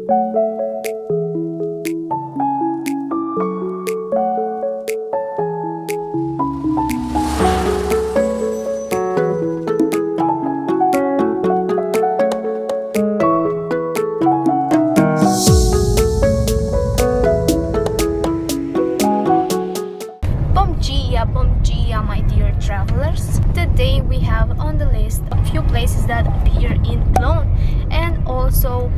Bom dia, my dear travelers. Today we have on the list a few places that appear in Cologne, and also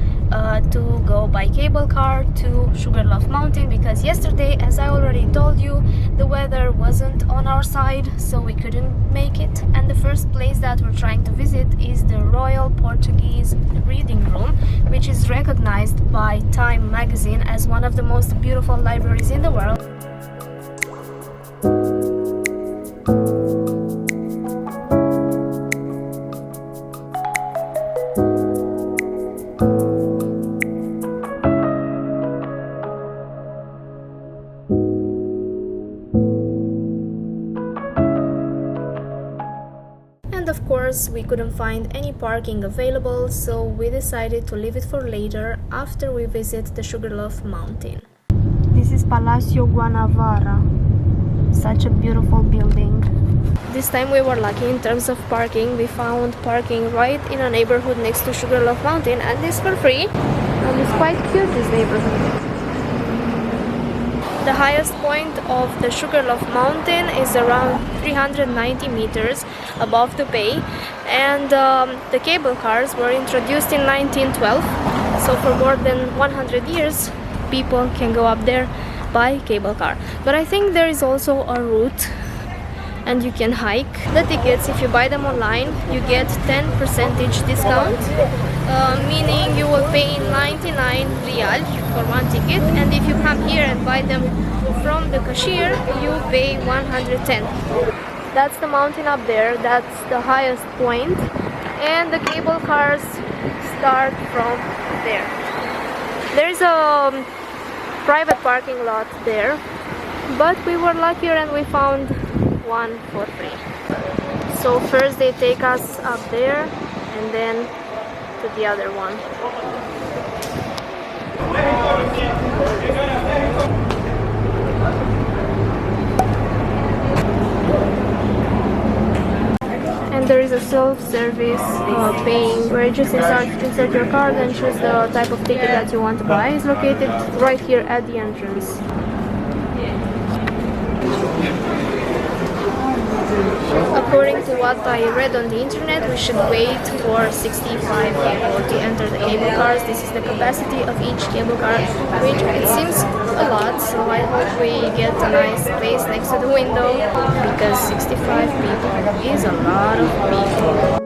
to go by cable car to Sugarloaf Mountain, because yesterday, as I already told you, the weather wasn't on our side, so we couldn't make it. And the first place that we're trying to visit is the Royal Portuguese Reading Room, which is recognized by Time magazine as one of the most beautiful libraries in the world. And of course, we couldn't find any parking available, so we decided to leave it for later after we visit the Sugarloaf Mountain. This is Palacio Guanabara. Such a beautiful building. This time we were lucky in terms of parking. We found parking right in a neighborhood next to Sugarloaf Mountain, and it's for free. And it's quite cute, this neighborhood. The highest point of the Sugarloaf Mountain is around 390 meters above the bay, and the cable cars were introduced in 1912, so for more than 100 years people can go up there by cable car. But I think there is also a route and you can hike. The tickets, if you buy them online, you get 10% discount, meaning you will pay 99 real for one ticket, and if you come here and buy them from the cashier, you pay 110. That's the mountain up there, that's the highest point, and the cable cars start from there. There's a private parking lot there, but we were luckier and we found one for free. So first they take us up there and then to the other one. And there is a self-service paying, where you just insert your card and choose the type of ticket that you want to buy. It's located right here at the entrance. According to what I read on the internet, we should wait for 65 people to enter the cable cars. This is the capacity of each cable car, which it seems a lot, so I hope we get a nice place next to the window, because 65 people is a lot of people.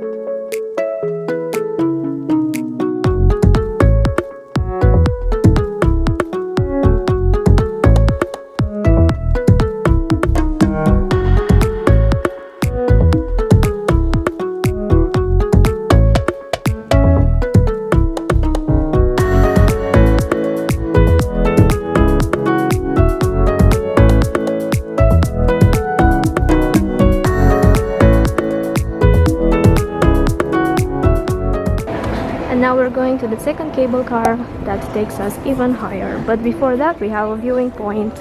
Now we're going to the second cable car that takes us even higher, but before that we have a viewing point.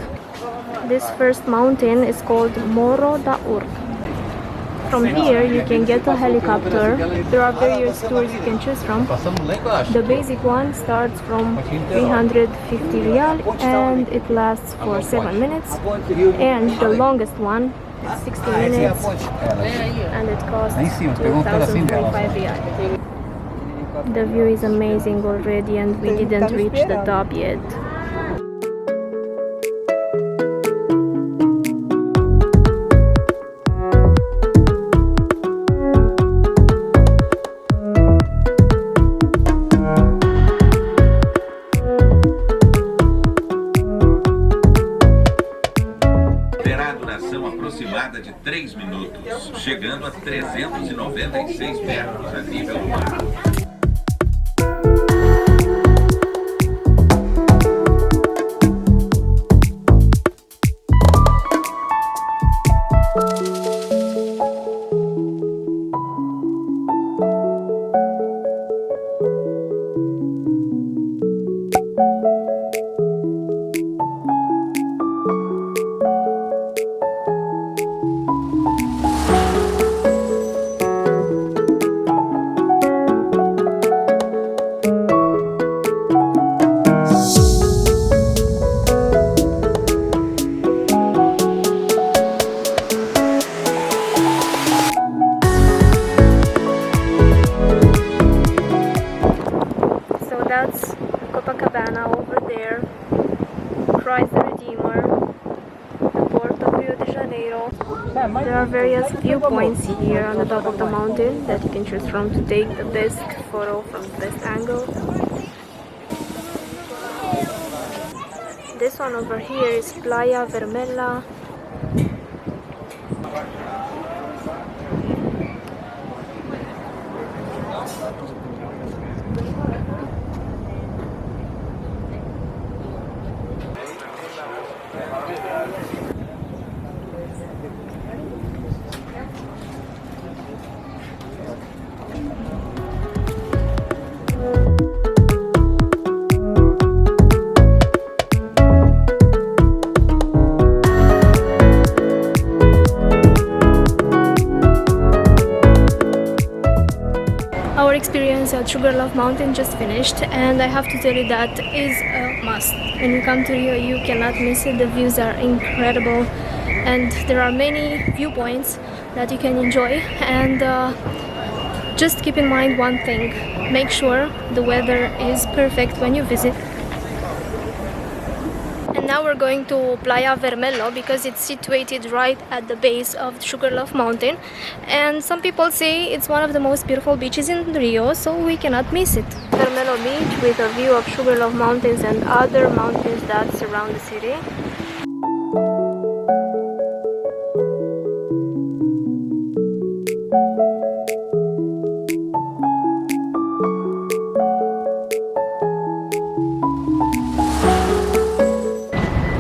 This first mountain is called Morro da Urca. From here you can get a helicopter. There are various tours you can choose from. The basic one starts from 350 real and it lasts for 7 minutes, and the longest one is 60 minutes and it costs 2,025 real. The view is amazing already and we didn't reach the top yet. Terá duração aproximada de 3 minutos, chegando a 396 metros a nível do mar. Copacabana over there, Christ the Redeemer, the port of Rio de Janeiro. There are various viewpoints here on the top of the mountain that you can choose from to take the best photo from the best angle. This one over here is Playa Vermella. Our experience at Sugarloaf Mountain just finished, and I have to tell you that is a must. When you come to Rio, you cannot miss it. The views are incredible, and there are many viewpoints that you can enjoy. And just keep in mind one thing: make sure the weather is perfect when you visit. And now we're going to Playa Vermella because it's situated right at the base of Sugarloaf Mountain, and some people say it's one of the most beautiful beaches in Rio, so we cannot miss it. Vermella Beach with a view of Sugarloaf Mountains and other mountains that surround the city.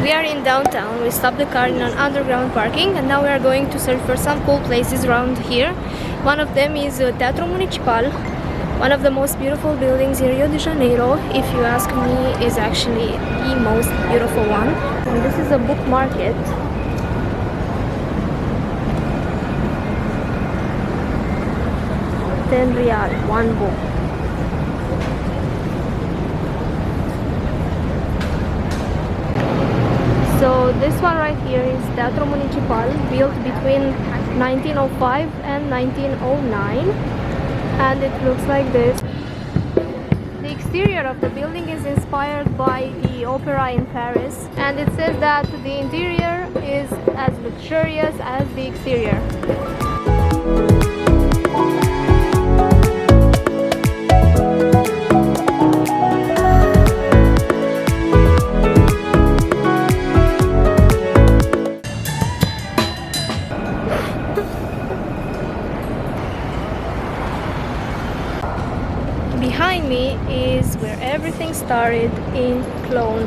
We are in downtown. We stopped the car in an underground parking, and now we are going to search for some cool places around here. One of them is Teatro Municipal, one of the most beautiful buildings in Rio de Janeiro. If you ask me, is actually the most beautiful one. And this is a book market. ₱10, one book. So this one right here is Teatro Municipal, built between 1905 and 1909, and it looks like this. The exterior of the building is inspired by the opera in Paris, and it says that the interior is as luxurious as the exterior. Behind me is where everything started in clone,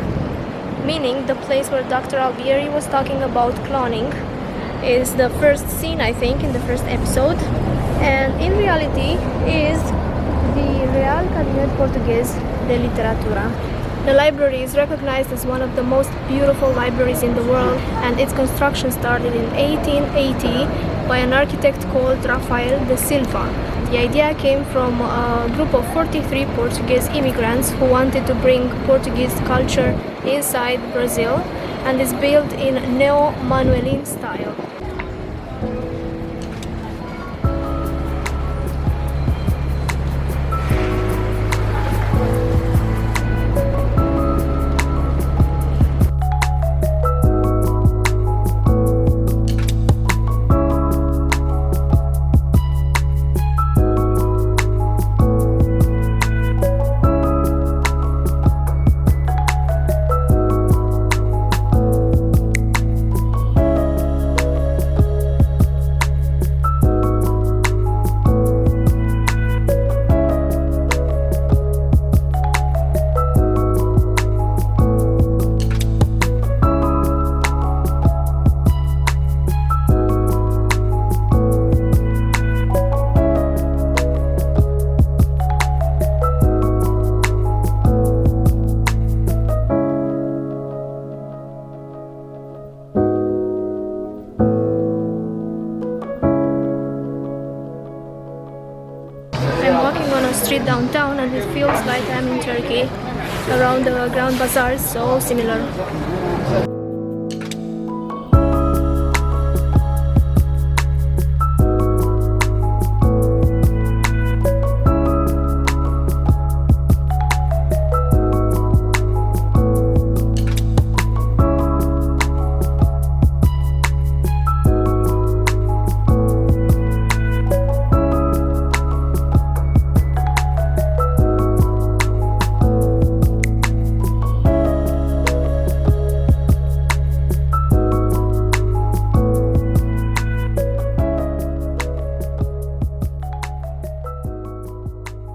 meaning the place where Dr. Albieri was talking about cloning is the first scene, I think, in the first episode, and in reality is the Real Cabinet Português de Literatura. The library is recognized as one of the most beautiful libraries in the world, and its construction started in 1880 by an architect called Rafael de Silva. The idea came from a group of 43 Portuguese immigrants who wanted to bring Portuguese culture inside Brazil, and is built in neo-Manueline style. Street downtown, and it feels like I'm in Turkey around the ground bazaars, so similar.